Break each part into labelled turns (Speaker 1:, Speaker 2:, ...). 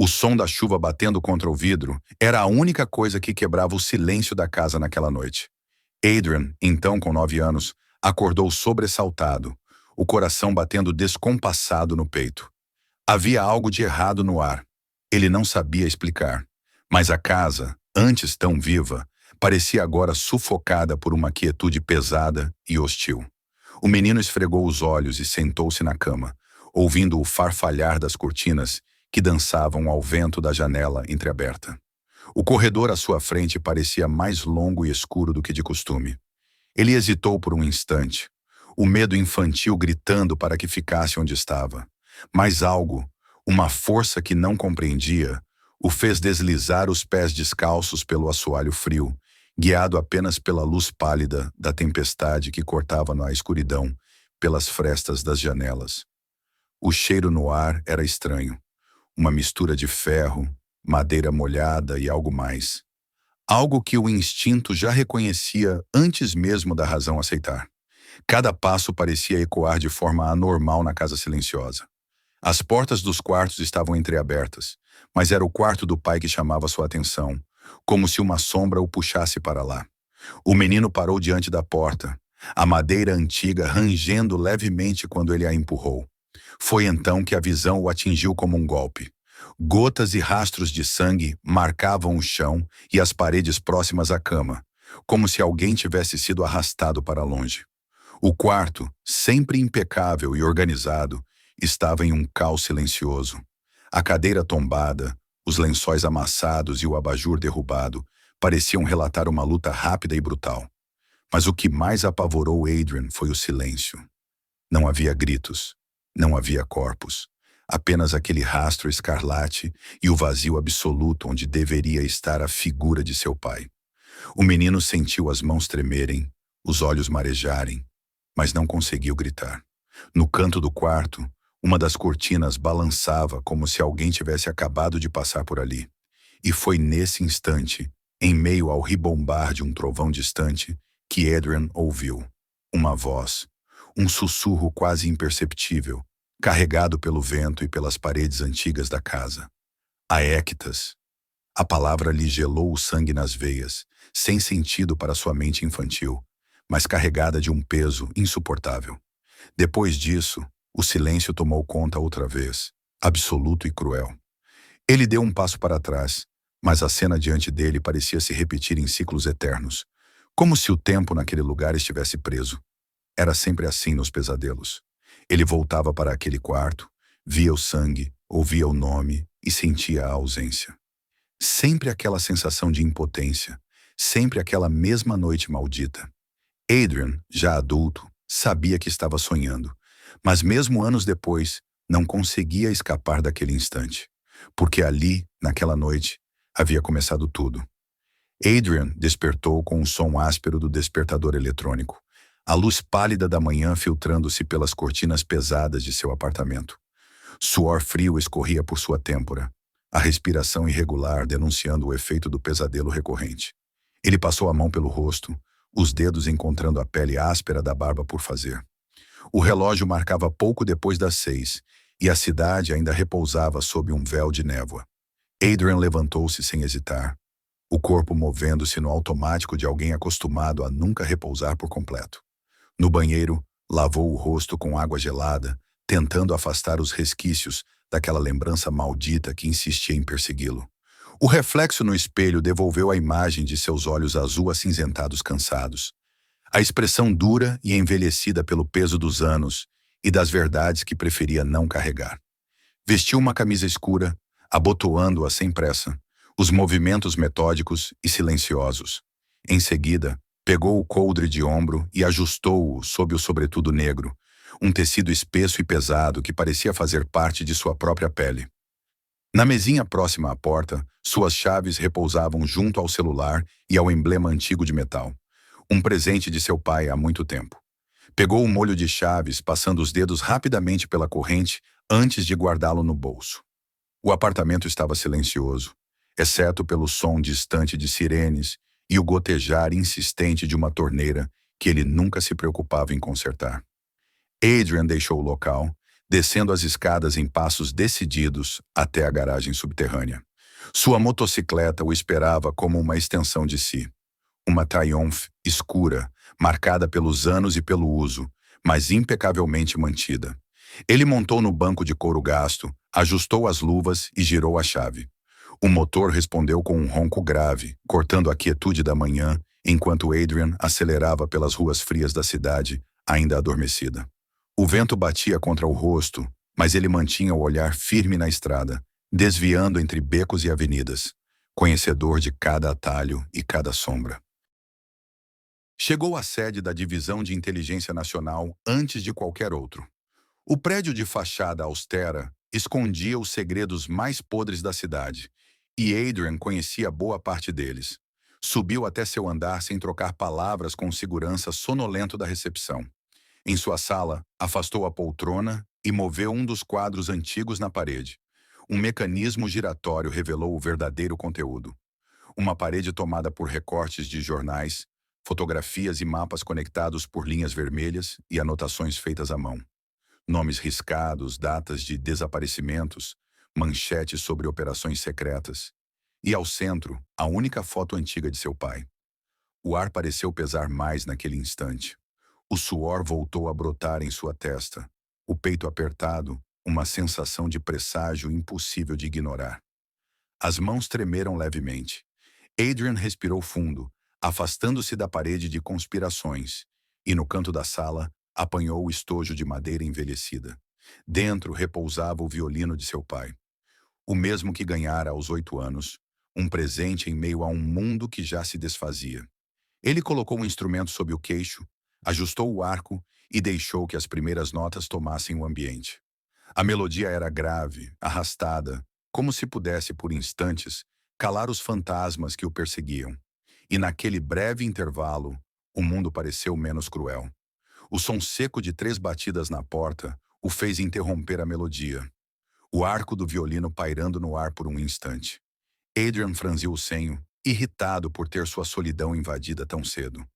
Speaker 1: O som da chuva batendo contra o vidro era a única coisa que quebrava o silêncio da casa naquela noite. Adrian, então com 9 anos, acordou sobressaltado, o coração batendo descompassado no peito. Havia algo de errado no ar. Ele não sabia explicar. Mas a casa, antes tão viva, parecia agora sufocada por uma quietude pesada e hostil. O menino esfregou os olhos e sentou-se na cama, ouvindo o farfalhar das cortinas que dançavam ao vento da janela entreaberta. O corredor à sua frente parecia mais longo e escuro do que de costume. Ele hesitou por um instante, o medo infantil gritando para que ficasse onde estava. Mas algo, uma força que não compreendia, o fez deslizar os pés descalços pelo assoalho frio, guiado apenas pela luz pálida da tempestade que cortava na escuridão pelas frestas das janelas. O cheiro no ar era estranho, uma mistura de ferro, madeira molhada e algo mais. Algo que o instinto já reconhecia antes mesmo da razão aceitar. Cada passo parecia ecoar de forma anormal na casa silenciosa. As portas dos quartos estavam entreabertas, mas era o quarto do pai que chamava sua atenção, como se uma sombra o puxasse para lá. O menino parou diante da porta, a madeira antiga rangendo levemente quando ele a empurrou. Foi então que a visão o atingiu como um golpe. Gotas e rastros de sangue marcavam o chão e as paredes próximas à cama, como se alguém tivesse sido arrastado para longe. O quarto, sempre impecável e organizado, estava em um caos silencioso. A cadeira tombada, os lençóis amassados e o abajur derrubado pareciam relatar uma luta rápida e brutal. Mas o que mais apavorou Adrian foi o silêncio. Não havia gritos, não havia corpos, apenas aquele rastro escarlate e o vazio absoluto onde deveria estar a figura de seu pai. O menino sentiu as mãos tremerem, os olhos marejarem, mas não conseguiu gritar. No canto do quarto, uma das cortinas balançava como se alguém tivesse acabado de passar por ali. E foi nesse instante, em meio ao ribombar de um trovão distante, que Adrian ouviu uma voz, um sussurro quase imperceptível, carregado pelo vento e pelas paredes antigas da casa. Aéquitas. A palavra lhe gelou o sangue nas veias, sem sentido para sua mente infantil, mas carregada de um peso insuportável. Depois disso, o silêncio tomou conta outra vez, absoluto e cruel. Ele deu um passo para trás, mas a cena diante dele parecia se repetir em ciclos eternos, como se o tempo naquele lugar estivesse preso. Era sempre assim nos pesadelos. Ele voltava para aquele quarto, via o sangue, ouvia o nome e sentia a ausência. Sempre aquela sensação de impotência, sempre aquela mesma noite maldita. Adrian, já adulto, sabia que estava sonhando, mas mesmo anos depois, não conseguia escapar daquele instante, porque ali, naquela noite, havia começado tudo. Adrian despertou com o som áspero do despertador eletrônico, a luz pálida da manhã filtrando-se pelas cortinas pesadas de seu apartamento. Suor frio escorria por sua têmpora, a respiração irregular denunciando o efeito do pesadelo recorrente. Ele passou a mão pelo rosto, os dedos encontrando a pele áspera da barba por fazer. O relógio marcava pouco depois das 6, e a cidade ainda repousava sob um véu de névoa. Adrian levantou-se sem hesitar, o corpo movendo-se no automático de alguém acostumado a nunca repousar por completo. No banheiro, lavou o rosto com água gelada, tentando afastar os resquícios daquela lembrança maldita que insistia em persegui-lo. O reflexo no espelho devolveu a imagem de seus olhos azul acinzentados cansados. A expressão dura e envelhecida pelo peso dos anos e das verdades que preferia não carregar. Vestiu uma camisa escura, abotoando-a sem pressa, os movimentos metódicos e silenciosos. Em seguida, pegou o coldre de ombro e ajustou-o sob o sobretudo negro, um tecido espesso e pesado que parecia fazer parte de sua própria pele. Na mesinha próxima à porta, suas chaves repousavam junto ao celular e ao emblema antigo de metal, um presente de seu pai há muito tempo. Pegou o molho de chaves, passando os dedos rapidamente pela corrente antes de guardá-lo no bolso. O apartamento estava silencioso, exceto pelo som distante de sirenes e o gotejar insistente de uma torneira que ele nunca se preocupava em consertar. Adrian deixou o local, descendo as escadas em passos decididos até a garagem subterrânea. Sua motocicleta o esperava como uma extensão de si. Uma Triumph escura, marcada pelos anos e pelo uso, mas impecavelmente mantida. Ele montou no banco de couro gasto, ajustou as luvas e girou a chave. O motor respondeu com um ronco grave, cortando a quietude da manhã, enquanto Adrian acelerava pelas ruas frias da cidade, ainda adormecida. O vento batia contra o rosto, mas ele mantinha o olhar firme na estrada, desviando entre becos e avenidas, conhecedor de cada atalho e cada sombra. Chegou à sede da Divisão de Inteligência Nacional antes de qualquer outro. O prédio de fachada austera escondia os segredos mais podres da cidade, e Adrian conhecia boa parte deles. Subiu até seu andar sem trocar palavras com o segurança sonolento da recepção. Em sua sala, afastou a poltrona e moveu um dos quadros antigos na parede. Um mecanismo giratório revelou o verdadeiro conteúdo. Uma parede tomada por recortes de jornais, fotografias e mapas conectados por linhas vermelhas e anotações feitas à mão. Nomes riscados, datas de desaparecimentos, manchetes sobre operações secretas. E ao centro, a única foto antiga de seu pai. O ar pareceu pesar mais naquele instante. O suor voltou a brotar em sua testa. O peito apertado, uma sensação de presságio impossível de ignorar. As mãos tremeram levemente. Adrian respirou fundo, afastando-se da parede de conspirações, e no canto da sala apanhou o estojo de madeira envelhecida. Dentro repousava o violino de seu pai, o mesmo que ganhara aos 8 anos, um presente em meio a um mundo que já se desfazia. Ele colocou o instrumento sob o queixo, ajustou o arco e deixou que as primeiras notas tomassem o ambiente. A melodia era grave, arrastada, como se pudesse, por instantes, calar os fantasmas que o perseguiam. E naquele breve intervalo, o mundo pareceu menos cruel. O som seco de 3 batidas na porta o fez interromper a melodia. O arco do violino pairando no ar por um instante. Adrian franziu o senho, irritado por ter sua solidão invadida tão cedo.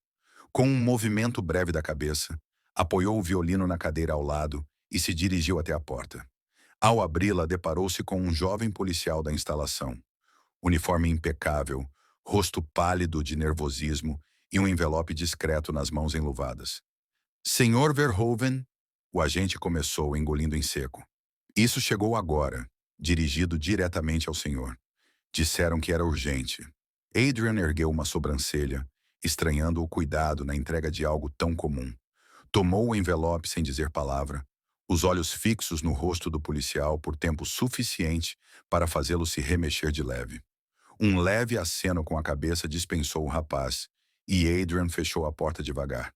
Speaker 1: Com um movimento breve da cabeça, apoiou o violino na cadeira ao lado e se dirigiu até a porta. Ao abri-la, deparou-se com um jovem policial da instalação. Uniforme impecável, rosto pálido de nervosismo e um envelope discreto nas mãos enluvadas. Senhor Verhoeven, o agente começou engolindo em seco. Isso chegou agora, dirigido diretamente ao senhor. Disseram que era urgente. Adrian ergueu uma sobrancelha, estranhando o cuidado na entrega de algo tão comum. Tomou o envelope sem dizer palavra, os olhos fixos no rosto do policial por tempo suficiente para fazê-lo se remexer de leve. Um leve aceno com a cabeça dispensou o rapaz, e Adrian fechou a porta devagar.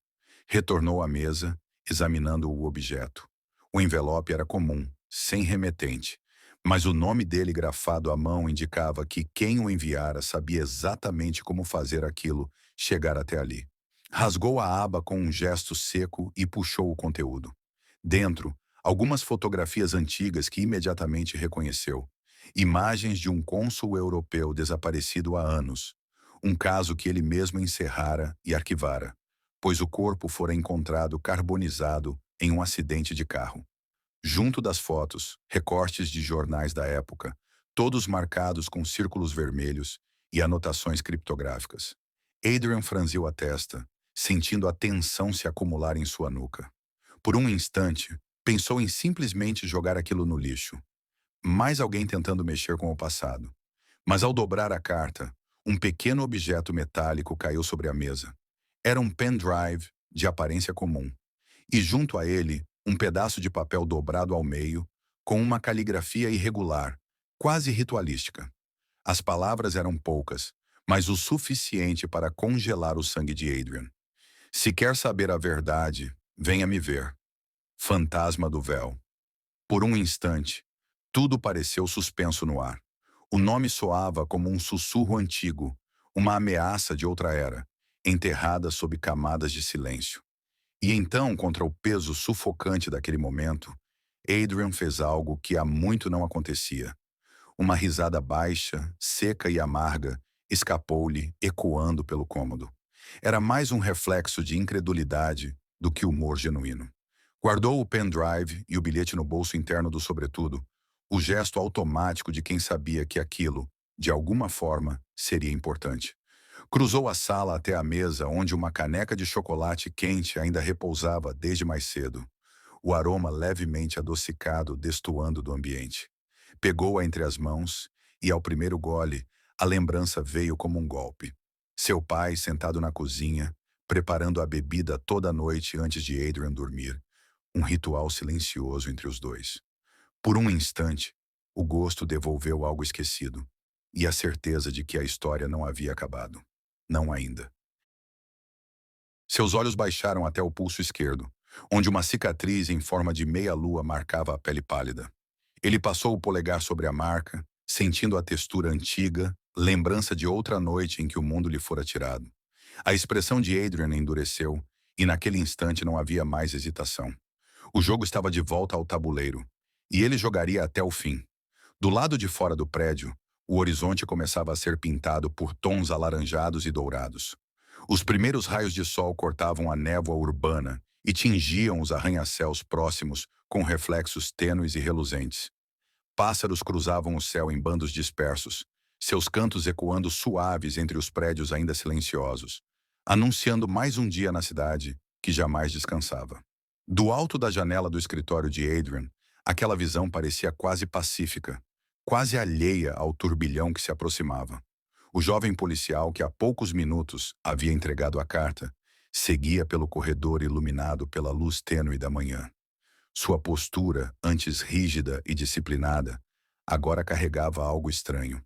Speaker 1: Retornou à mesa, examinando o objeto. O envelope era comum, sem remetente, mas o nome dele grafado à mão indicava que quem o enviara sabia exatamente como fazer aquilo chegar até ali. Rasgou a aba com um gesto seco e puxou o conteúdo. Dentro, algumas fotografias antigas que imediatamente reconheceu. Imagens de um cônsul europeu desaparecido há anos. Um caso que ele mesmo encerrara e arquivara, pois o corpo fora encontrado carbonizado em um acidente de carro. Junto das fotos, recortes de jornais da época, todos marcados com círculos vermelhos e anotações criptográficas. Adrian franziu a testa, sentindo a tensão se acumular em sua nuca. Por um instante, pensou em simplesmente jogar aquilo no lixo. Mais alguém tentando mexer com o passado. Mas ao dobrar a carta, um pequeno objeto metálico caiu sobre a mesa. Era um pendrive de aparência comum. E junto a ele, um pedaço de papel dobrado ao meio, com uma caligrafia irregular, quase ritualística. As palavras eram poucas, mas o suficiente para congelar o sangue de Adrian. Se quer saber a verdade, venha me ver. Fantasma do véu. Por um instante, tudo pareceu suspenso no ar. O nome soava como um sussurro antigo, uma ameaça de outra era, enterrada sob camadas de silêncio. E então, contra o peso sufocante daquele momento, Adrian fez algo que há muito não acontecia. Uma risada baixa, seca e amarga, escapou-lhe, ecoando pelo cômodo. Era mais um reflexo de incredulidade do que humor genuíno. Guardou o pendrive e o bilhete no bolso interno do sobretudo, o gesto automático de quem sabia que aquilo, de alguma forma, seria importante. Cruzou a sala até a mesa onde uma caneca de chocolate quente ainda repousava desde mais cedo, o aroma levemente adocicado destoando do ambiente. Pegou-a entre as mãos e, ao primeiro gole, a lembrança veio como um golpe. Seu pai sentado na cozinha, preparando a bebida toda a noite antes de Adrian dormir, um ritual silencioso entre os dois. Por um instante, o gosto devolveu algo esquecido e a certeza de que a história não havia acabado. Não ainda. Seus olhos baixaram até o pulso esquerdo, onde uma cicatriz em forma de meia-lua marcava a pele pálida. Ele passou o polegar sobre a marca, sentindo a textura antiga, lembrança de outra noite em que o mundo lhe fora tirado. A expressão de Adrian endureceu, e naquele instante não havia mais hesitação. O jogo estava de volta ao tabuleiro, e ele jogaria até o fim. Do lado de fora do prédio, o horizonte começava a ser pintado por tons alaranjados e dourados. Os primeiros raios de sol cortavam a névoa urbana e tingiam os arranha-céus próximos com reflexos tênues e reluzentes. Pássaros cruzavam o céu em bandos dispersos, seus cantos ecoando suaves entre os prédios ainda silenciosos, anunciando mais um dia na cidade que jamais descansava. Do alto da janela do escritório de Adrian, aquela visão parecia quase pacífica, quase alheia ao turbilhão que se aproximava. O jovem policial que há poucos minutos havia entregado a carta seguia pelo corredor iluminado pela luz tênue da manhã. Sua postura, antes rígida e disciplinada, agora carregava algo estranho.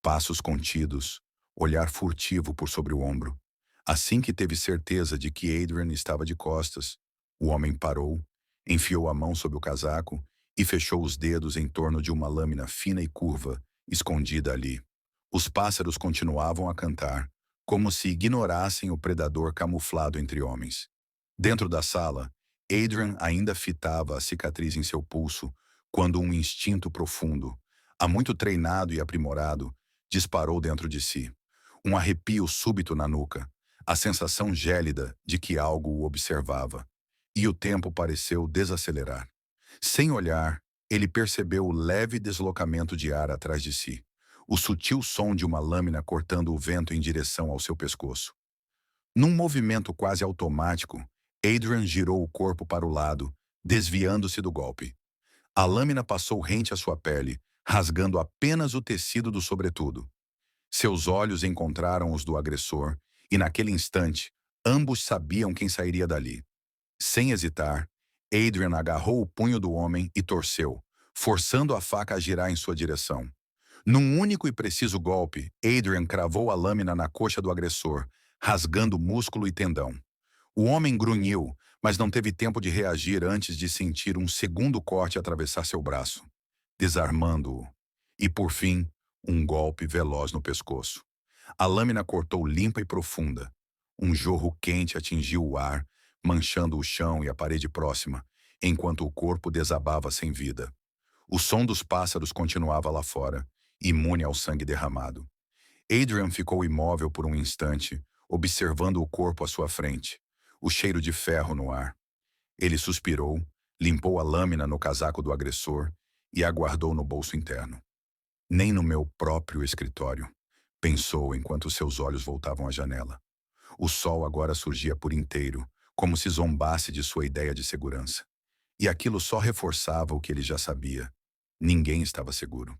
Speaker 1: Passos contidos, olhar furtivo por sobre o ombro. Assim que teve certeza de que Adrian estava de costas, o homem parou, enfiou a mão sob o casaco e fechou os dedos em torno de uma lâmina fina e curva, escondida ali. Os pássaros continuavam a cantar, como se ignorassem o predador camuflado entre homens. Dentro da sala, Adrian ainda fitava a cicatriz em seu pulso quando um instinto profundo, há muito treinado e aprimorado, disparou dentro de si. Um arrepio súbito na nuca, a sensação gélida de que algo o observava. E o tempo pareceu desacelerar. Sem olhar, ele percebeu o leve deslocamento de ar atrás de si, o sutil som de uma lâmina cortando o vento em direção ao seu pescoço. Num movimento quase automático, Adrian girou o corpo para o lado, desviando-se do golpe. A lâmina passou rente à sua pele, rasgando apenas o tecido do sobretudo. Seus olhos encontraram os do agressor, e naquele instante, ambos sabiam quem sairia dali. Sem hesitar, Adrian agarrou o punho do homem e torceu, forçando a faca a girar em sua direção. Num único e preciso golpe, Adrian cravou a lâmina na coxa do agressor, rasgando músculo e tendão. O homem grunhiu, mas não teve tempo de reagir antes de sentir um segundo corte atravessar seu braço, desarmando-o. E, por fim, um golpe veloz no pescoço. A lâmina cortou limpa e profunda. Um jorro quente atingiu o ar, manchando o chão e a parede próxima, enquanto o corpo desabava sem vida. O som dos pássaros continuava lá fora, imune ao sangue derramado. Adrian ficou imóvel por um instante, observando o corpo à sua frente, o cheiro de ferro no ar. Ele suspirou, limpou a lâmina no casaco do agressor e a guardou no bolso interno. Nem no meu próprio escritório, pensou enquanto seus olhos voltavam à janela. O sol agora surgia por inteiro, como se zombasse de sua ideia de segurança. E aquilo só reforçava o que ele já sabia. Ninguém estava seguro.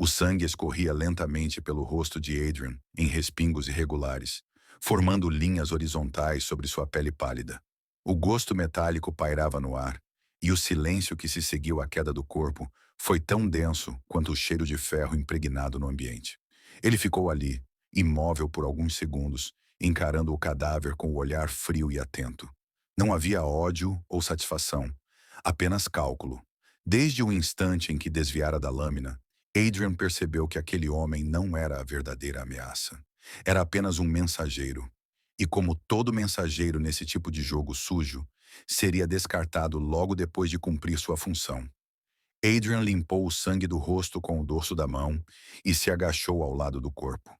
Speaker 1: O sangue escorria lentamente pelo rosto de Adrian, em respingos irregulares, formando linhas horizontais sobre sua pele pálida. O gosto metálico pairava no ar, e o silêncio que se seguiu à queda do corpo foi tão denso quanto o cheiro de ferro impregnado no ambiente. Ele ficou ali, imóvel por alguns segundos, encarando o cadáver com o olhar frio e atento. Não havia ódio ou satisfação, apenas cálculo. Desde o instante em que desviara da lâmina, Adrian percebeu que aquele homem não era a verdadeira ameaça. Era apenas um mensageiro. E como todo mensageiro nesse tipo de jogo sujo, seria descartado logo depois de cumprir sua função. Adrian limpou o sangue do rosto com o dorso da mão e se agachou ao lado do corpo.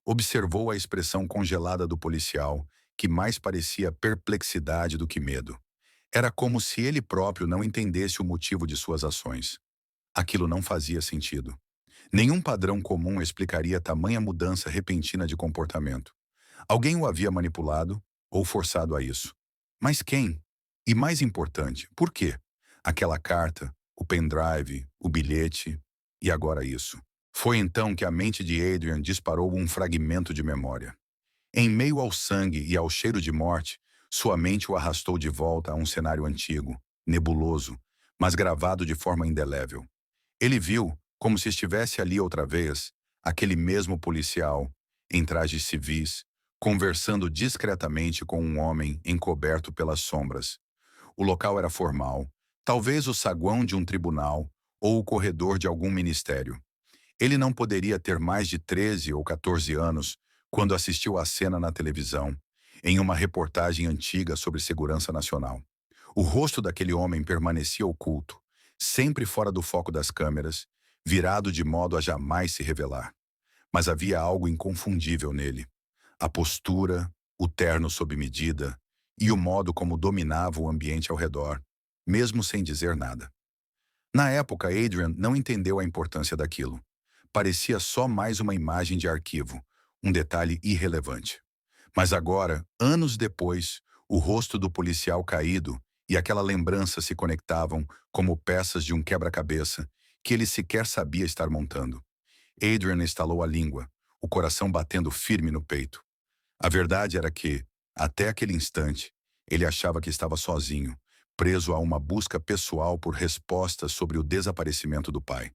Speaker 1: Observou a expressão congelada do policial, que mais parecia perplexidade do que medo. Era como se ele próprio não entendesse o motivo de suas ações. Aquilo não fazia sentido. Nenhum padrão comum explicaria tamanha mudança repentina de comportamento. Alguém o havia manipulado ou forçado a isso. Mas quem? E mais importante, por quê? Aquela carta, o pendrive, o bilhete e agora isso. Foi então que a mente de Adrian disparou um fragmento de memória. Em meio ao sangue e ao cheiro de morte, sua mente o arrastou de volta a um cenário antigo, nebuloso, mas gravado de forma indelével. Ele viu, como se estivesse ali outra vez, aquele mesmo policial, em trajes civis, conversando discretamente com um homem encoberto pelas sombras. O local era formal, talvez o saguão de um tribunal ou o corredor de algum ministério. Ele não poderia ter mais de 13 ou 14 anos quando assistiu à cena na televisão, em uma reportagem antiga sobre segurança nacional. O rosto daquele homem permanecia oculto, sempre fora do foco das câmeras, virado de modo a jamais se revelar. Mas havia algo inconfundível nele. A postura, o terno sob medida e o modo como dominava o ambiente ao redor, mesmo sem dizer nada. Na época, Adrian não entendeu a importância daquilo. Parecia só mais uma imagem de arquivo, um detalhe irrelevante. Mas agora, anos depois, o rosto do policial caído e aquela lembrança se conectavam como peças de um quebra-cabeça que ele sequer sabia estar montando. Adrian estalou a língua, o coração batendo firme no peito. A verdade era que, até aquele instante, ele achava que estava sozinho, preso a uma busca pessoal por respostas sobre o desaparecimento do pai.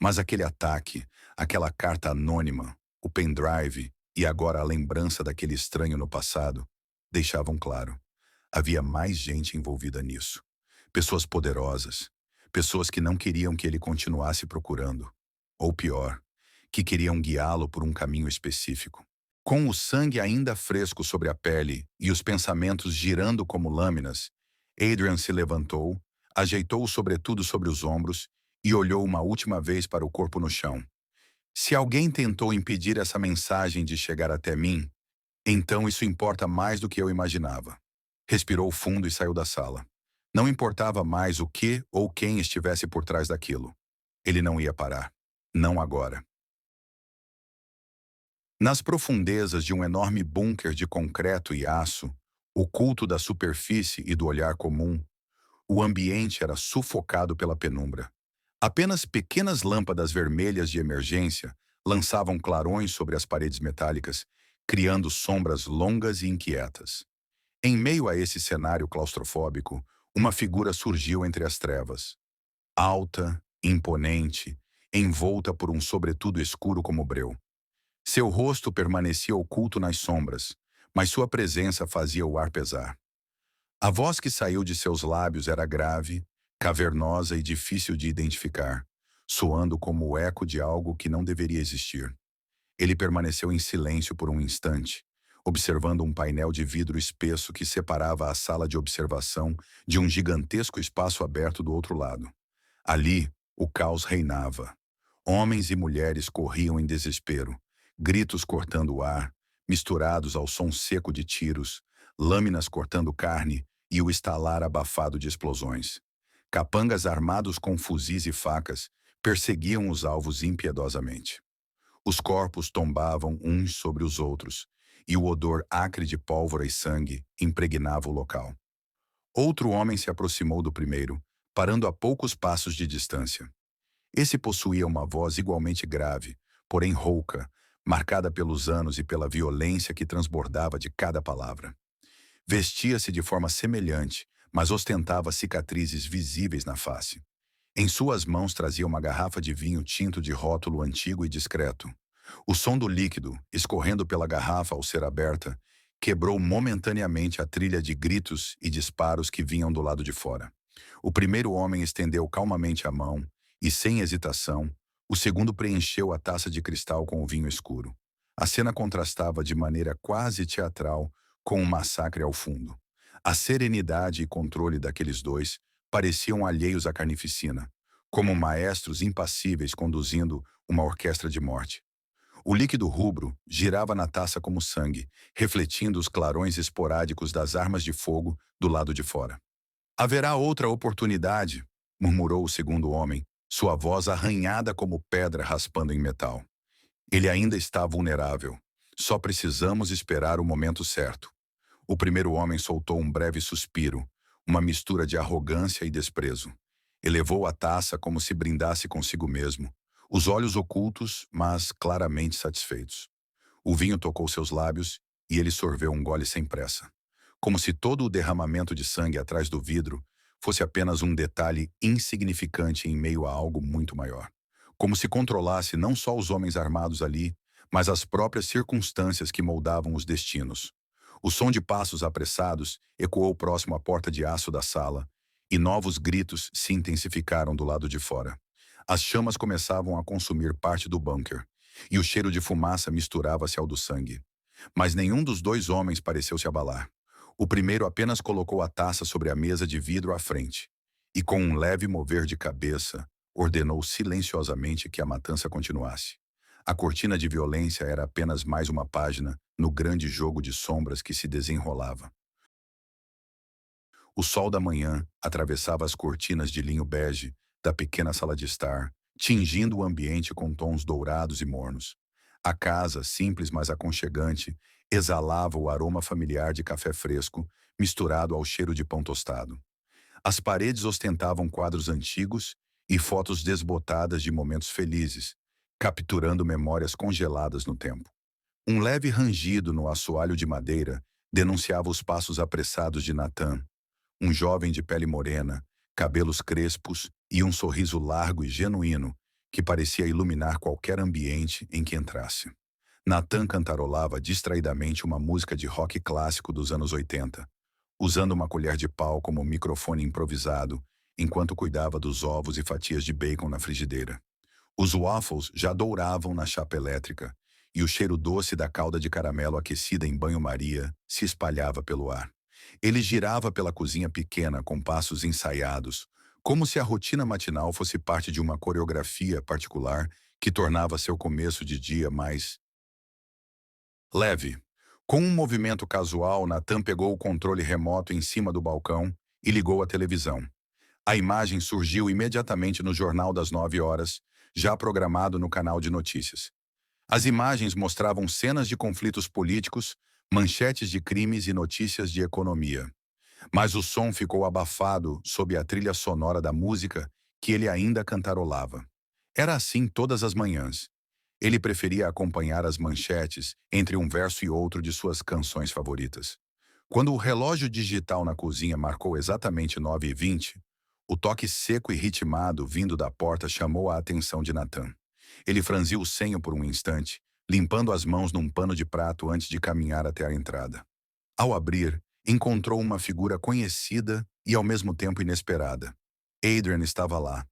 Speaker 1: Mas aquele ataque, aquela carta anônima, o pendrive e agora a lembrança daquele estranho no passado, deixavam claro. Havia mais gente envolvida nisso. Pessoas poderosas. Pessoas que não queriam que ele continuasse procurando. Ou pior, que queriam guiá-lo por um caminho específico. Com o sangue ainda fresco sobre a pele e os pensamentos girando como lâminas, Adrian se levantou, ajeitou o sobretudo sobre os ombros e olhou uma última vez para o corpo no chão. Se alguém tentou impedir essa mensagem de chegar até mim, então isso importa mais do que eu imaginava. Respirou fundo e saiu da sala. Não importava mais o que ou quem estivesse por trás daquilo. Ele não ia parar. Não agora. Nas profundezas de um enorme bunker de concreto e aço, oculto da superfície e do olhar comum, o ambiente era sufocado pela penumbra. Apenas pequenas lâmpadas vermelhas de emergência lançavam clarões sobre as paredes metálicas, criando sombras longas e inquietas. Em meio a esse cenário claustrofóbico, uma figura surgiu entre as trevas. Alta, imponente, envolta por um sobretudo escuro como breu. Seu rosto permanecia oculto nas sombras, mas sua presença fazia o ar pesar. A voz que saiu de seus lábios era grave, cavernosa e difícil de identificar, soando como o eco de algo que não deveria existir. Ele permaneceu em silêncio por um instante, observando um painel de vidro espesso que separava a sala de observação de um gigantesco espaço aberto do outro lado. Ali, o caos reinava. Homens e mulheres corriam em desespero, gritos cortando o ar, misturados ao som seco de tiros, lâminas cortando carne e o estalar abafado de explosões. Capangas armados com fuzis e facas perseguiam os alvos impiedosamente. Os corpos tombavam uns sobre os outros, e o odor acre de pólvora e sangue impregnava o local. Outro homem se aproximou do primeiro, parando a poucos passos de distância. Esse possuía uma voz igualmente grave, porém rouca, marcada pelos anos e pela violência que transbordava de cada palavra. Vestia-se de forma semelhante, mas ostentava cicatrizes visíveis na face. Em suas mãos trazia uma garrafa de vinho tinto de rótulo antigo e discreto. O som do líquido, escorrendo pela garrafa ao ser aberta, quebrou momentaneamente a trilha de gritos e disparos que vinham do lado de fora. O primeiro homem estendeu calmamente a mão e, sem hesitação, o segundo preencheu a taça de cristal com o vinho escuro. A cena contrastava de maneira quase teatral com um massacre ao fundo. A serenidade e controle daqueles dois pareciam alheios à carnificina, como maestros impassíveis conduzindo uma orquestra de morte. O líquido rubro girava na taça como sangue, refletindo os clarões esporádicos das armas de fogo do lado de fora. Haverá outra oportunidade, murmurou o segundo homem, sua voz arranhada como pedra raspando em metal. Ele ainda está vulnerável. Só precisamos esperar o momento certo. O primeiro homem soltou um breve suspiro, uma mistura de arrogância e desprezo. Elevou a taça como se brindasse consigo mesmo, os olhos ocultos, mas claramente satisfeitos. O vinho tocou seus lábios e ele sorveu um gole sem pressa, como se todo o derramamento de sangue atrás do vidro fosse apenas um detalhe insignificante em meio a algo muito maior. Como se controlasse não só os homens armados ali, mas as próprias circunstâncias que moldavam os destinos. O som de passos apressados ecoou próximo à porta de aço da sala, e novos gritos se intensificaram do lado de fora. As chamas começavam a consumir parte do bunker, e o cheiro de fumaça misturava-se ao do sangue. Mas nenhum dos dois homens pareceu se abalar. O primeiro apenas colocou a taça sobre a mesa de vidro à frente, e com um leve mover de cabeça, ordenou silenciosamente que a matança continuasse. A cortina de violência era apenas mais uma página no grande jogo de sombras que se desenrolava. O sol da manhã atravessava as cortinas de linho bege da pequena sala de estar, tingindo o ambiente com tons dourados e mornos. A casa, simples mas aconchegante, exalava o aroma familiar de café fresco, misturado ao cheiro de pão tostado. As paredes ostentavam quadros antigos e fotos desbotadas de momentos felizes, capturando memórias congeladas no tempo. Um leve rangido no assoalho de madeira denunciava os passos apressados de Nathan, um jovem de pele morena, cabelos crespos e um sorriso largo e genuíno que parecia iluminar qualquer ambiente em que entrasse. Nathan cantarolava distraidamente uma música de rock clássico dos anos 80, usando uma colher de pau como microfone improvisado, enquanto cuidava dos ovos e fatias de bacon na frigideira. Os waffles já douravam na chapa elétrica, e o cheiro doce da calda de caramelo aquecida em banho-maria se espalhava pelo ar. Ele girava pela cozinha pequena com passos ensaiados, como se a rotina matinal fosse parte de uma coreografia particular que tornava seu começo de dia mais leve. Com um movimento casual, Nathan pegou o controle remoto em cima do balcão e ligou a televisão. A imagem surgiu imediatamente no Jornal das 9 horas, já programado no canal de notícias. As imagens mostravam cenas de conflitos políticos, manchetes de crimes e notícias de economia. Mas o som ficou abafado sob a trilha sonora da música que ele ainda cantarolava. Era assim todas as manhãs. Ele preferia acompanhar as manchetes entre um verso e outro de suas canções favoritas. Quando o relógio digital na cozinha marcou exatamente 9h20, o toque seco e ritmado vindo da porta chamou a atenção de Nathan. Ele franziu o senho por um instante, limpando as mãos num pano de prato antes de caminhar até a entrada. Ao abrir, encontrou uma figura conhecida e ao mesmo tempo inesperada. Adrian estava lá,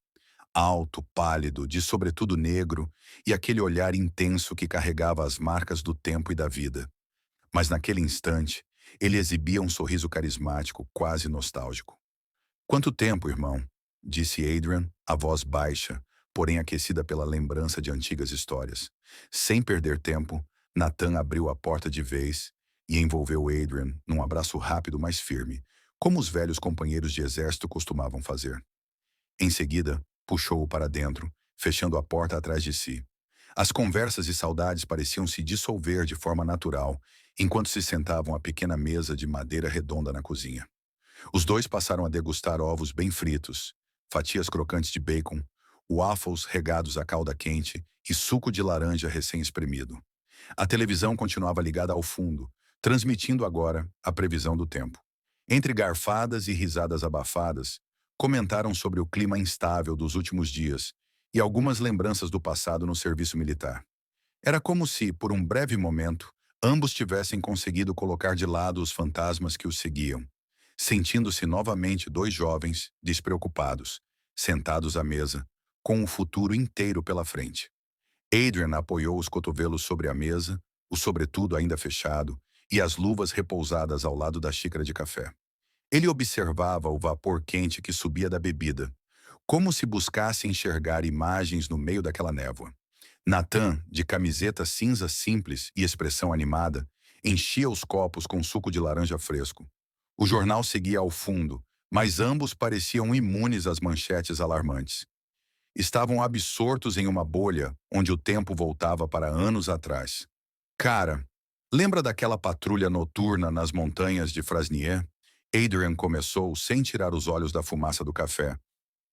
Speaker 1: alto, pálido, de sobretudo negro e aquele olhar intenso que carregava as marcas do tempo e da vida. Mas naquele instante, ele exibia um sorriso carismático, quase nostálgico. "Quanto tempo, irmão?", disse Adrian, a voz baixa, porém aquecida pela lembrança de antigas histórias. Sem perder tempo, Nathan abriu a porta de vez e envolveu Adrian num abraço rápido, mas firme, como os velhos companheiros de exército costumavam fazer. Em seguida, puxou-o para dentro, fechando a porta atrás de si. As conversas e saudades pareciam se dissolver de forma natural, enquanto se sentavam à pequena mesa de madeira redonda na cozinha. Os dois passaram a degustar ovos bem fritos, fatias crocantes de bacon, waffles regados a calda quente e suco de laranja recém-espremido. A televisão continuava ligada ao fundo, transmitindo agora a previsão do tempo. Entre garfadas e risadas abafadas, comentaram sobre o clima instável dos últimos dias e algumas lembranças do passado no serviço militar. Era como se, por um breve momento, ambos tivessem conseguido colocar de lado os fantasmas que os seguiam, sentindo-se novamente dois jovens, despreocupados, sentados à mesa, com o futuro inteiro pela frente. Adrian apoiou os cotovelos sobre a mesa, o sobretudo ainda fechado, e as luvas repousadas ao lado da xícara de café. Ele observava o vapor quente que subia da bebida, como se buscasse enxergar imagens no meio daquela névoa. Nathan, de camiseta cinza simples e expressão animada, enchia os copos com suco de laranja fresco. O jornal seguia ao fundo, mas ambos pareciam imunes às manchetes alarmantes. Estavam absortos em uma bolha onde o tempo voltava para anos atrás. Cara, lembra daquela patrulha noturna nas montanhas de Frasnier? Adrian começou sem tirar os olhos da fumaça do café,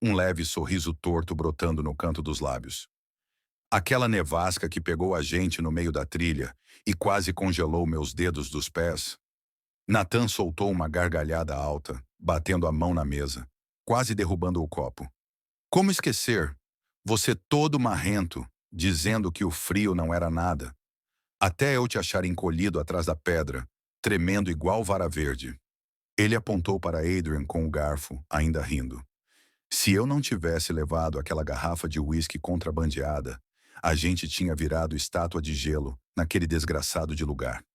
Speaker 1: um leve sorriso torto brotando no canto dos lábios. Aquela nevasca que pegou a gente no meio da trilha e quase congelou meus dedos dos pés. Nathan soltou uma gargalhada alta, batendo a mão na mesa, quase derrubando o copo. Como esquecer? Você todo marrento, dizendo que o frio não era nada. Até eu te achar encolhido atrás da pedra, tremendo igual vara verde. Ele apontou para Adrian com o garfo, ainda rindo. Se eu não tivesse levado aquela garrafa de uísque contrabandeada, a gente tinha virado estátua de gelo naquele desgraçado de lugar.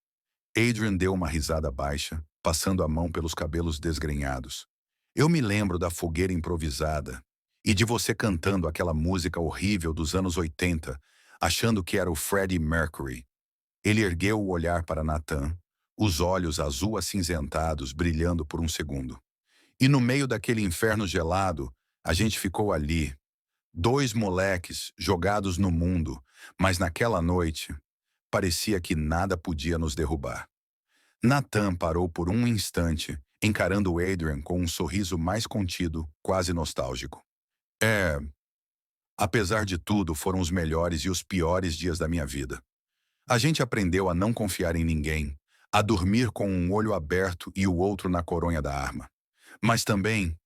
Speaker 1: Adrian deu uma risada baixa, passando a mão pelos cabelos desgrenhados. Eu me lembro da fogueira improvisada e de você cantando aquela música horrível dos anos 80, achando que era o Freddie Mercury. Ele ergueu o olhar para Nathan, os olhos azul-acinzentados brilhando por um segundo. E no meio daquele inferno gelado, a gente ficou ali, dois moleques jogados no mundo, mas naquela noite, parecia que nada podia nos derrubar. Nathan parou por um instante, encarando Adrian com um sorriso mais contido, quase nostálgico. Apesar de tudo, foram os melhores e os piores dias da minha vida. A gente aprendeu a não confiar em ninguém, a dormir com um olho aberto e o outro na coronha da arma. Mas também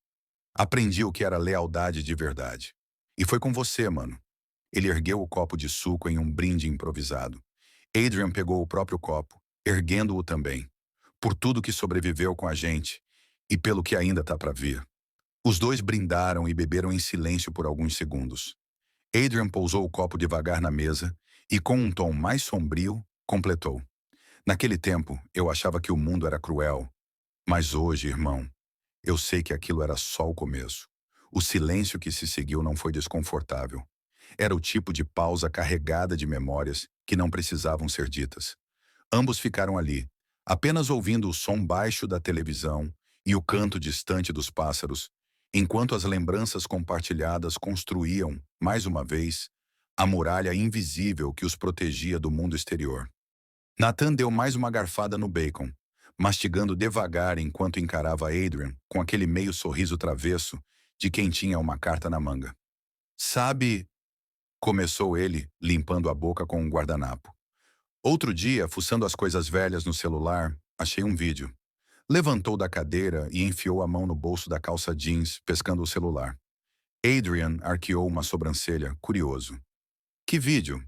Speaker 1: aprendi o que era lealdade de verdade. E foi com você, mano. Ele ergueu o copo de suco em um brinde improvisado. Adrian pegou o próprio copo, erguendo-o também. Por tudo que sobreviveu com a gente e pelo que ainda tá para vir. Os dois brindaram e beberam em silêncio por alguns segundos. Adrian pousou o copo devagar na mesa e, com um tom mais sombrio, completou. Naquele tempo, eu achava que o mundo era cruel. Mas hoje, irmão, eu sei que aquilo era só o começo. O silêncio que se seguiu não foi desconfortável. Era o tipo de pausa carregada de memórias que não precisavam ser ditas. Ambos ficaram ali, apenas ouvindo o som baixo da televisão e o canto distante dos pássaros, enquanto as lembranças compartilhadas construíam, mais uma vez, a muralha invisível que os protegia do mundo exterior. Nathan deu mais uma garfada no bacon, mastigando devagar enquanto encarava Adrian com aquele meio sorriso travesso de quem tinha uma carta na manga. Sabe, começou ele, limpando a boca com um guardanapo. Outro dia, fuçando as coisas velhas no celular, achei um vídeo. Levantou da cadeira e enfiou a mão no bolso da calça jeans, pescando o celular. Adrian arqueou uma sobrancelha, curioso. Que vídeo?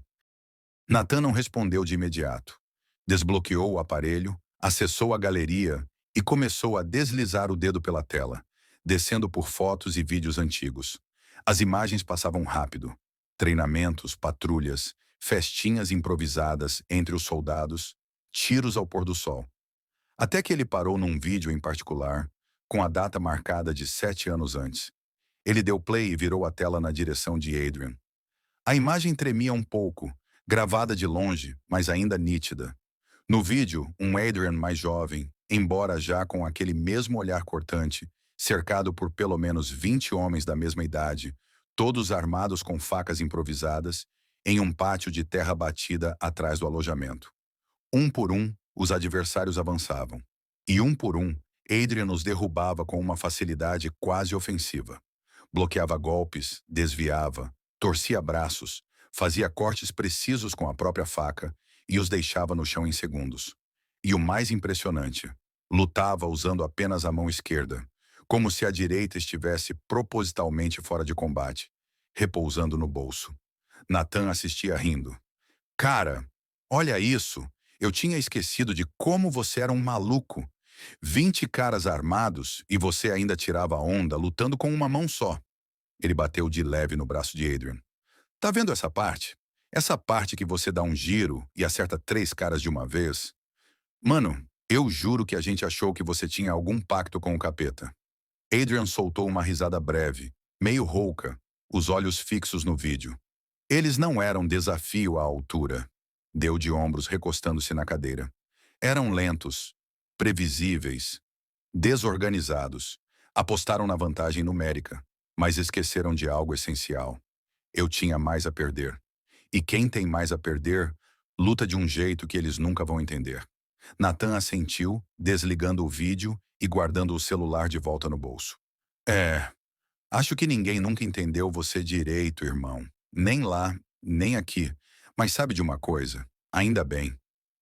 Speaker 1: Nathan não respondeu de imediato. Desbloqueou o aparelho, acessou a galeria e começou a deslizar o dedo pela tela, descendo por fotos e vídeos antigos. As imagens passavam rápido. Treinamentos, patrulhas, festinhas improvisadas entre os soldados, tiros ao pôr do sol. Até que ele parou num vídeo em particular, com a data marcada de 7 anos antes. Ele deu play e virou a tela na direção de Adrian. A imagem tremia um pouco, gravada de longe, mas ainda nítida. No vídeo, um Adrian mais jovem, embora já com aquele mesmo olhar cortante, cercado por pelo menos 20 homens da mesma idade, todos armados com facas improvisadas, em um pátio de terra batida atrás do alojamento. Um por um, os adversários avançavam. E um por um, Adrian os derrubava com uma facilidade quase ofensiva. Bloqueava golpes, desviava, torcia braços, fazia cortes precisos com a própria faca e os deixava no chão em segundos. E o mais impressionante, lutava usando apenas a mão esquerda, como se a direita estivesse propositalmente fora de combate, repousando no bolso. Nathan assistia rindo. Cara, olha isso! Eu tinha esquecido de como você era um maluco. 20 caras armados e você ainda tirava onda lutando com uma mão só. Ele bateu de leve no braço de Adrian. Tá vendo essa parte? Essa parte que você dá um giro e acerta 3 caras de uma vez? Mano, eu juro que a gente achou que você tinha algum pacto com o capeta. Adrian soltou uma risada breve, meio rouca, os olhos fixos no vídeo. Eles não eram desafio à altura. Deu de ombros recostando-se na cadeira. Eram lentos, previsíveis, desorganizados. Apostaram na vantagem numérica, mas esqueceram de algo essencial. Eu tinha mais a perder. E quem tem mais a perder, luta de um jeito que eles nunca vão entender. Nathan assentiu, desligando o vídeo e guardando o celular de volta no bolso. É, acho que ninguém nunca entendeu você direito, irmão. Nem lá, nem aqui. Mas sabe de uma coisa? Ainda bem.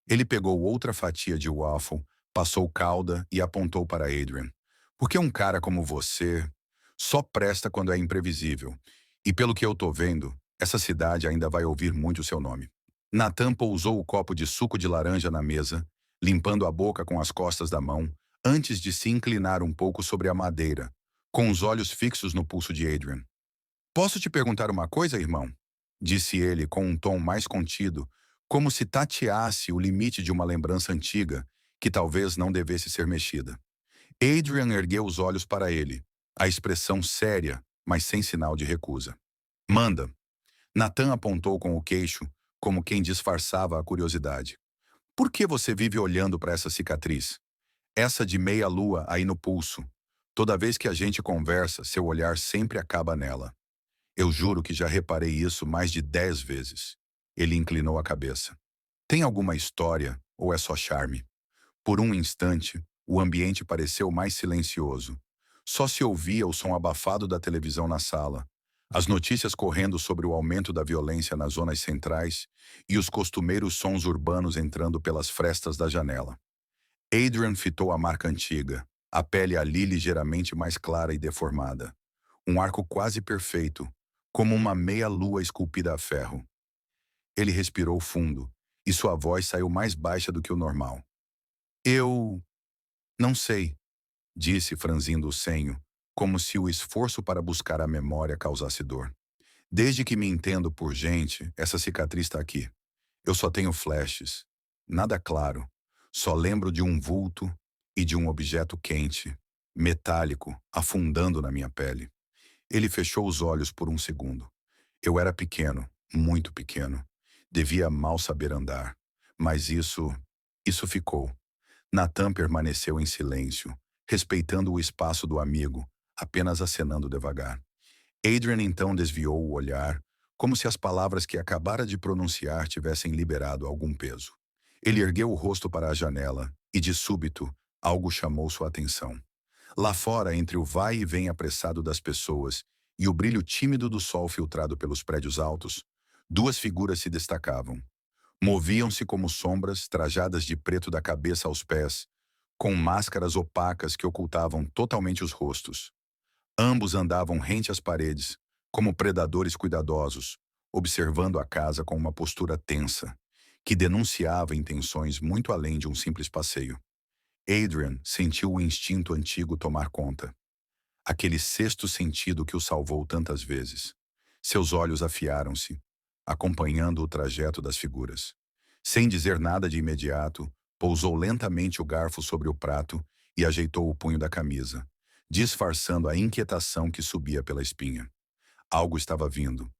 Speaker 1: Ele pegou outra fatia de waffle, passou calda e apontou para Adrian. Porque um cara como você só presta quando é imprevisível. E pelo que eu tô vendo, essa cidade ainda vai ouvir muito seu nome. Nathan pousou o copo de suco de laranja na mesa, limpando a boca com as costas da mão, antes de se inclinar um pouco sobre a madeira, com os olhos fixos no pulso de Adrian. Posso te perguntar uma coisa, irmão? Disse ele com um tom mais contido, como se tateasse o limite de uma lembrança antiga, que talvez não devesse ser mexida. Adrian ergueu os olhos para ele, a expressão séria, mas sem sinal de recusa. Manda. Nathan apontou com o queixo, como quem disfarçava a curiosidade. Por que você vive olhando para essa cicatriz? Essa de meia-lua aí no pulso. Toda vez que a gente conversa, seu olhar sempre acaba nela. Eu juro que já reparei isso mais de 10 vezes. Ele inclinou a cabeça. Tem alguma história ou é só charme? Por um instante, o ambiente pareceu mais silencioso. Só se ouvia o som abafado da televisão na sala, as notícias correndo sobre o aumento da violência nas zonas centrais e os costumeiros sons urbanos entrando pelas frestas da janela. Adrian fitou a marca antiga, a pele ali ligeiramente mais clara e deformada. Um arco quase perfeito, como uma meia-lua esculpida a ferro. Ele respirou fundo, e sua voz saiu mais baixa do que o normal. Eu não sei, disse franzindo o senho, como se o esforço para buscar a memória causasse dor. Desde que me entendo por gente, essa cicatriz está aqui. Eu só tenho flashes. Nada claro. Só lembro de um vulto e de um objeto quente, metálico, afundando na minha pele. Ele fechou os olhos por um segundo. Eu era pequeno, muito pequeno. Devia mal saber andar. Mas isso ficou. Nathan permaneceu em silêncio, respeitando o espaço do amigo, apenas acenando devagar. Adrian então desviou o olhar, como se as palavras que acabara de pronunciar tivessem liberado algum peso. Ele ergueu o rosto para a janela e, de súbito, algo chamou sua atenção. Lá fora, entre o vai e vem apressado das pessoas e o brilho tímido do sol filtrado pelos prédios altos, duas figuras se destacavam. Moviam-se como sombras, trajadas de preto da cabeça aos pés, com máscaras opacas que ocultavam totalmente os rostos. Ambos andavam rente às paredes, como predadores cuidadosos, observando a casa com uma postura tensa, que denunciava intenções muito além de um simples passeio. Adrian sentiu o instinto antigo tomar conta. Aquele sexto sentido que o salvou tantas vezes. Seus olhos afiaram-se, acompanhando o trajeto das figuras. Sem dizer nada de imediato, pousou lentamente o garfo sobre o prato e ajeitou o punho da camisa, disfarçando a inquietação que subia pela espinha. Algo estava vindo.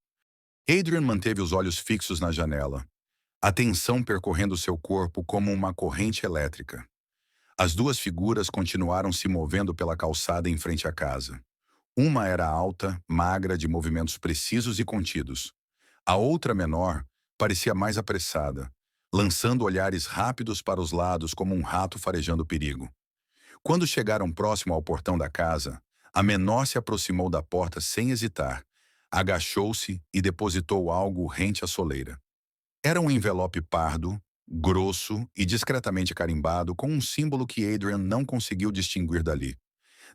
Speaker 1: Adrian manteve os olhos fixos na janela, a tensão percorrendo seu corpo como uma corrente elétrica. As duas figuras continuaram se movendo pela calçada em frente à casa. Uma era alta, magra, de movimentos precisos e contidos. A outra, menor, parecia mais apressada, lançando olhares rápidos para os lados como um rato farejando perigo. Quando chegaram próximo ao portão da casa, a menor se aproximou da porta sem hesitar, agachou-se e depositou algo rente à soleira. Era um envelope pardo, grosso e discretamente carimbado com um símbolo que Adrian não conseguiu distinguir dali.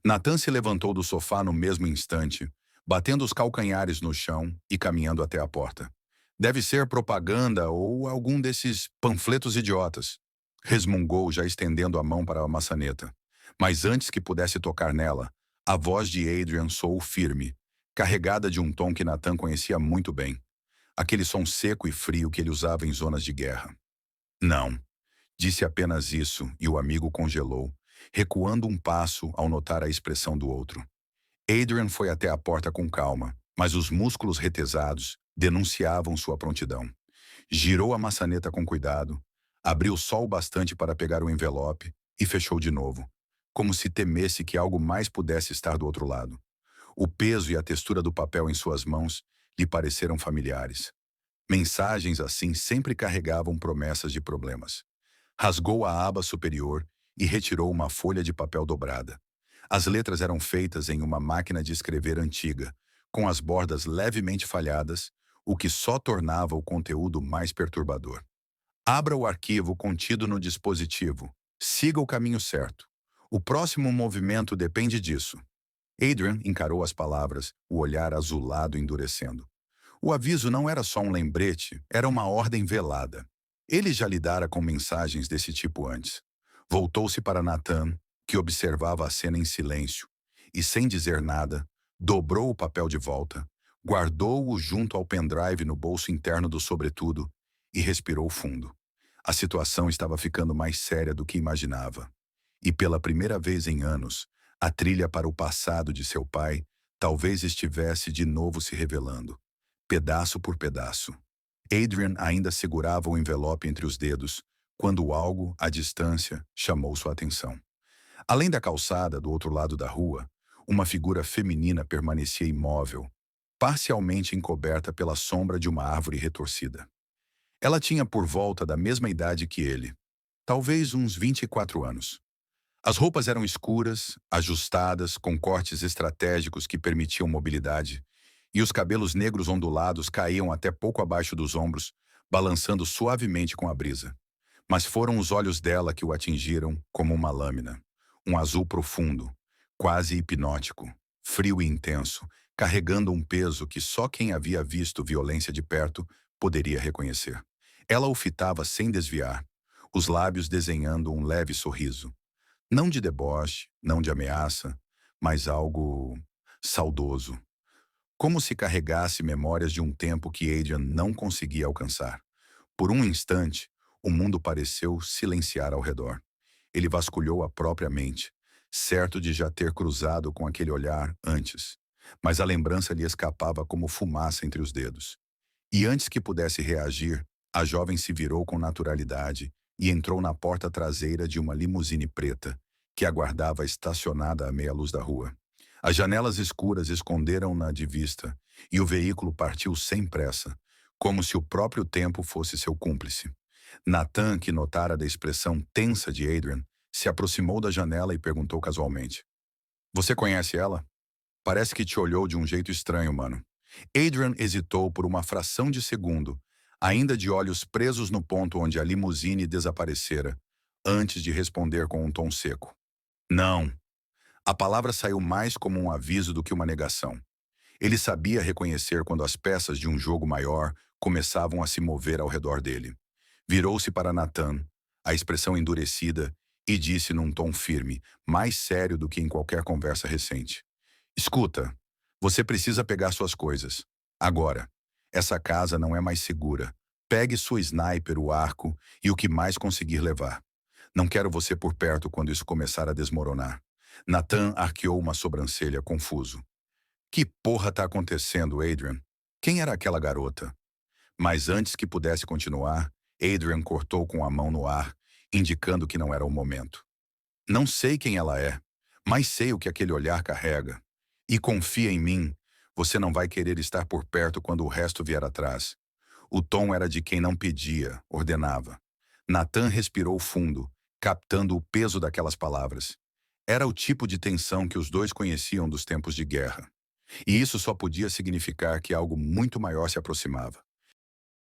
Speaker 1: Nathan se levantou do sofá no mesmo instante, batendo os calcanhares no chão e caminhando até a porta. Deve ser propaganda ou algum desses panfletos idiotas, resmungou, já estendendo a mão para a maçaneta. Mas antes que pudesse tocar nela, a voz de Adrian soou firme, carregada de um tom que Nathan conhecia muito bem. Aquele som seco e frio que ele usava em zonas de guerra. Não, disse apenas isso e o amigo congelou, recuando um passo ao notar a expressão do outro. Adrian foi até a porta com calma, mas os músculos retesados denunciavam sua prontidão. Girou a maçaneta com cuidado, abriu só o bastante para pegar o envelope e fechou de novo, como se temesse que algo mais pudesse estar do outro lado. O peso e a textura do papel em suas mãos lhe pareceram familiares. Mensagens assim sempre carregavam promessas de problemas. Rasgou a aba superior e retirou uma folha de papel dobrada. As letras eram feitas em uma máquina de escrever antiga, com as bordas levemente falhadas, o que só tornava o conteúdo mais perturbador. Abra o arquivo contido no dispositivo. Siga o caminho certo. O próximo movimento depende disso. Adrian encarou as palavras, o olhar azulado endurecendo. O aviso não era só um lembrete, era uma ordem velada. Ele já lidara com mensagens desse tipo antes. Voltou-se para Nathan, que observava a cena em silêncio, e sem dizer nada, dobrou o papel de volta, guardou-o junto ao pendrive no bolso interno do sobretudo e respirou fundo. A situação estava ficando mais séria do que imaginava. E pela primeira vez em anos, a trilha para o passado de seu pai talvez estivesse de novo se revelando, pedaço por pedaço. Adrian ainda segurava o envelope entre os dedos, quando algo, à distância, chamou sua atenção. Além da calçada, do outro lado da rua, uma figura feminina permanecia imóvel, parcialmente encoberta pela sombra de uma árvore retorcida. Ela tinha por volta da mesma idade que ele, talvez uns 24 anos. As roupas eram escuras, ajustadas, com cortes estratégicos que permitiam mobilidade, e os cabelos negros ondulados caíam até pouco abaixo dos ombros, balançando suavemente com a brisa. Mas foram os olhos dela que o atingiram como uma lâmina. Um azul profundo, quase hipnótico, frio e intenso, carregando um peso que só quem havia visto violência de perto poderia reconhecer. Ela o fitava sem desviar, os lábios desenhando um leve sorriso. Não de deboche, não de ameaça, mas algo saudoso. Como se carregasse memórias de um tempo que Adrian não conseguia alcançar. Por um instante, o mundo pareceu silenciar ao redor. Ele vasculhou a própria mente, certo de já ter cruzado com aquele olhar antes, mas a lembrança lhe escapava como fumaça entre os dedos. E antes que pudesse reagir, a jovem se virou com naturalidade e entrou na porta traseira de uma limusine preta, que aguardava estacionada à meia luz da rua. As janelas escuras esconderam-na de vista, e o veículo partiu sem pressa, como se o próprio tempo fosse seu cúmplice. Nathan, que notara da expressão tensa de Adrian, se aproximou da janela e perguntou casualmente: "Você conhece ela? Parece que te olhou de um jeito estranho, mano." Adrian hesitou por uma fração de segundo, ainda de olhos presos no ponto onde a limusine desaparecera, antes de responder com um tom seco: "Não." A palavra saiu mais como um aviso do que uma negação. Ele sabia reconhecer quando as peças de um jogo maior começavam a se mover ao redor dele. Virou-se para Nathan, a expressão endurecida, e disse num tom firme, mais sério do que em qualquer conversa recente: "Escuta, você precisa pegar suas coisas. Agora. Essa casa não é mais segura. Pegue sua sniper, o arco e o que mais conseguir levar. Não quero você por perto quando isso começar a desmoronar." Nathan arqueou uma sobrancelha, confuso. "Que porra tá acontecendo, Adrian? Quem era aquela garota?" Mas antes que pudesse continuar, Adrian cortou com a mão no ar, indicando que não era o momento. "Não sei quem ela é, mas sei o que aquele olhar carrega. E confia em mim, você não vai querer estar por perto quando o resto vier atrás." O tom era de quem não pedia, ordenava. Nathan respirou fundo, captando o peso daquelas palavras. Era o tipo de tensão que os dois conheciam dos tempos de guerra. E isso só podia significar que algo muito maior se aproximava.